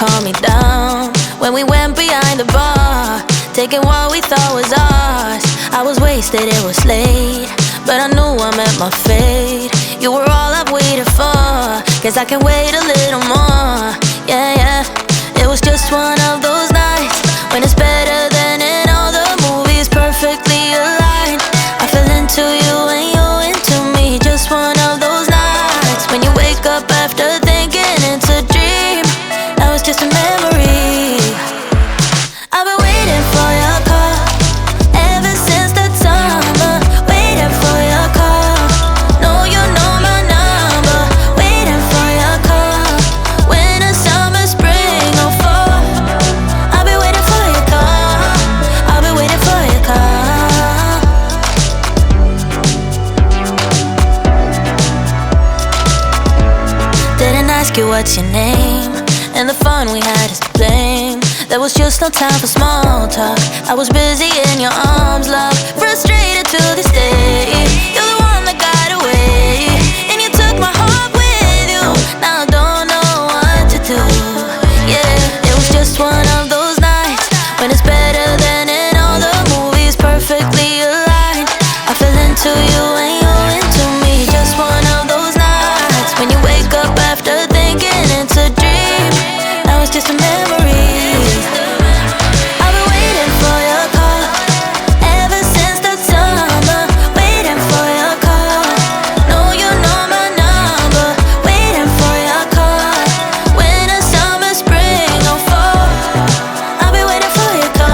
calmed me down when we went behind the bar, taking what we thought was ours. I was wasted, it was late, but I knew I met my fate. You were all I've waited for, guess I can wait a little more. Yeah, yeah. It was just one of those nights when it's better than in all the movies, perfectly aligned. I fell into you and you into me. Just one of those nights when you wake up after thinking it's a dream. Now it's just a memory. I've been waiting for your call ever since the summer. Waiting for your call. No, you know my number. Waiting for your call. Winter, summer, spring, or fall. I'll be waiting for your call. I'll be waiting for your call. Didn't ask you what's your name, and the fun we had is to blame. There was just no time for small talk. I was busy in your arms, love. Frustrated to this day. You're the one that got away, and you took my heart with you. Now I don't know what to do. Yeah, it was just one of those nights when it's better than in all the movies, perfectly aligned. I fell into you and you into me. Just one of those nights when you wake up after thinking it's a dream. Now it's just a memory. I've been waiting for your call ever since the summer. Waiting for your call. No, you know my number. Waiting for your call. Winter, summer, spring, or fall. I'll be waiting for your call.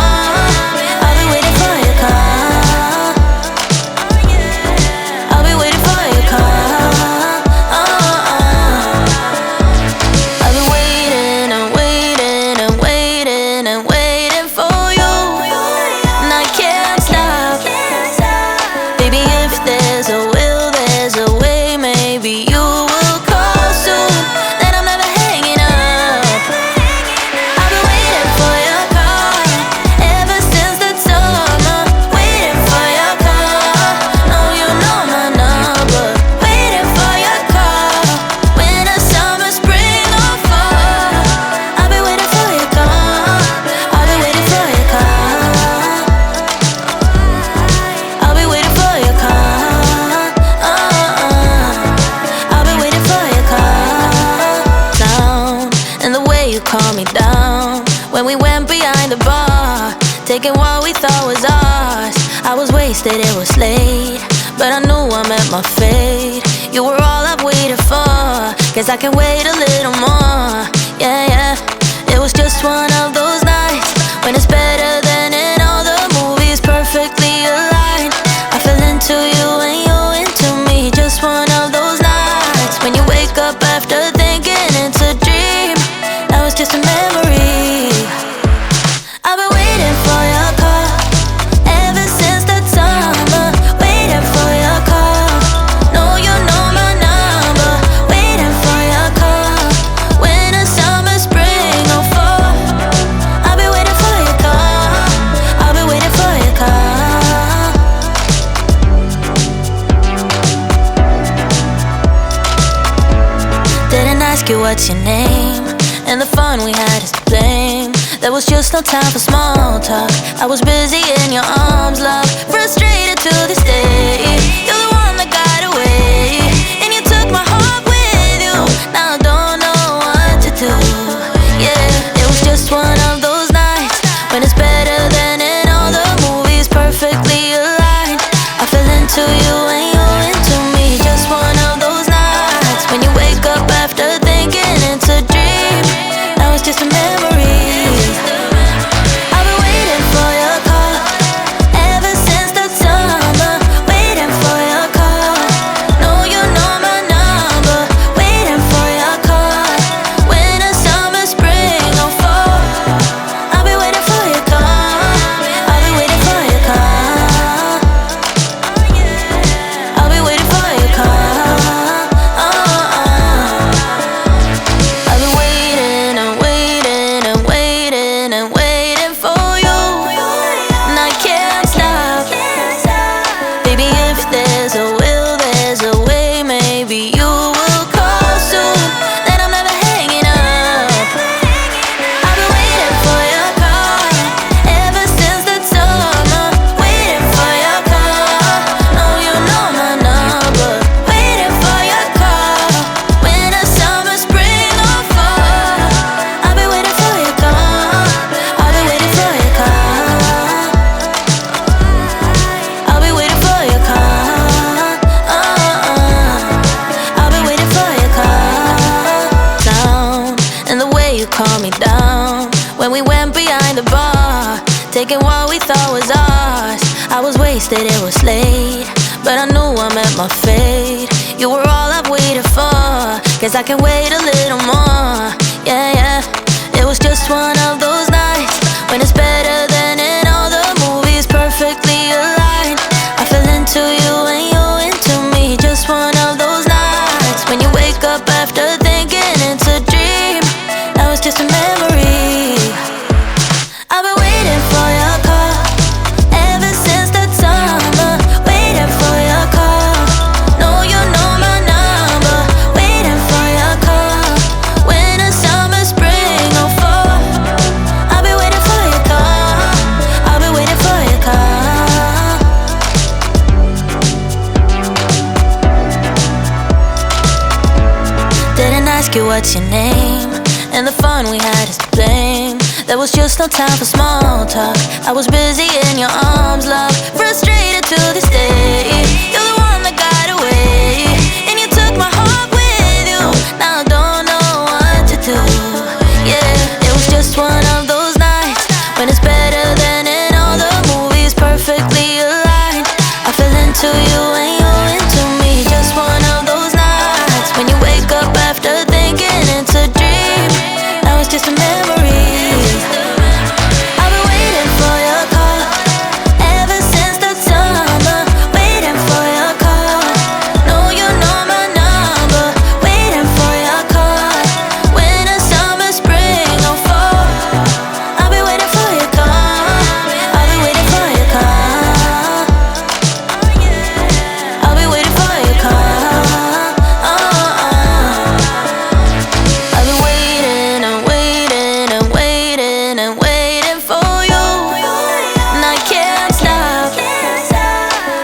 I'll be waiting for your call. I'll be waiting for your call. I've been waiting and waiting and waiting and waiting for you, and I can't stop. Baby, if there's a will, there's a way. Maybe you will call soon, then I'm never hanging up. I've been waiting for your call ever since the summer. Waiting for your call. No, you know my number. Waiting for your call. Winter, summer, spring, or fall. I've been waiting for your call. I've been waiting for your call. I'll be waiting for your call. I'll be waiting for your call. Sound and the way you calmed me down when we went behind the bar, taking what we thought was ours. I was wasted, it was late, but I knew I met my fate. You were all I've waited for, guess I can wait a little more. Yeah, yeah. It was just one of those nights when it's better than in all the movies, perfectly aligned. I fell into you and you into me. Just one of those nights when you wake up after thinking it's a dream. Now it's just a memory. I've been waiting for your call ever since the summer. Waiting for your call. No, you know my number. Waiting for your call. Winter, summer, spring, or fall. I'll be waiting for your call. I'll be waiting for your call. Didn't ask you what's your name, and the fun we had is to blame. There was just no time for small talk. I was busy in your arms, love. Frustrated to this day. You're the one that got away, and you took my heart with you. Now I don't know what to do. Yeah, it was just one of those nights when it's better than in all the movies, perfectly aligned. I fell into you and you into me. Just one of those nights when you wake up after thinking it's a dream. Now it's just a memory. I've been waiting for your call ever since the summer. Waiting for you calmed me down when we went behind the bar, taking what we thought was ours. I was wasted, it was late, but I knew I met my fate. You were all I've waited for, guess I can wait a little more. Yeah, yeah. It was just one of those nights when it's better than in all the movies, perfectly aligned. I fell into you and you into me. Just one of those nights when you wake up after thinking it's a dream. Now it's just a memory. I've been waiting for your call ever since the summer. Waiting for your call. No, you know my number. Waiting for your call. Winter, summer, spring, or fall. I'll be waiting for your call. I'll be waiting for your call. Didn't ask you what's your name, and the fun we had is to blame. There was just no time for small talk. I was busy in your arms, love. Frustrated to this day. You're the one that got away, and you took my heart with you. Now I don't know what to do. Yeah, it was just one of those nights when it's better than in all the movies, perfectly aligned. I fell into you and you into me. Just one of those nights when you wake up after thinking it's a dream. Now it's just a memory. I've been waiting for your call ever since the summer. Waiting for your call. No, you know my number. Waiting for your call. Winter, summer, spring, or fall. I'll be waiting for your call. I'll be waiting for your call. I'll be waiting for your call. I've been waiting and waiting and waiting and waiting for you, and I can't stop.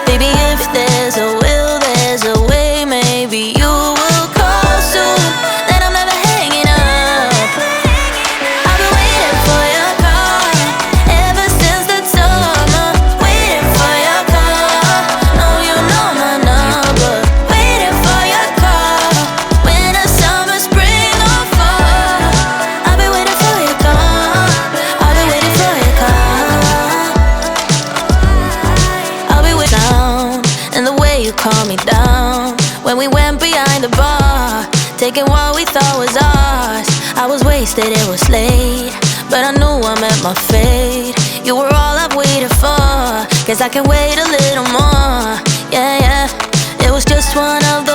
Baby, if there's a will, there's a way. Maybe you will call soon, then I'm never hanging up. I've been waiting for your call ever since the summer. Waiting for your call. No, you know my number. Waiting for your call. Winter, summer, spring, or fall. I've been waiting for your call. I've been waiting for your call. I'll be waiting down, and the way you calmed me down when we went behind the bar, taking what we thought was ours. I was wasted, it was late, but I knew I met my fate. You were all I've waited for, guess I can wait a little more. Yeah, yeah. It was just one of those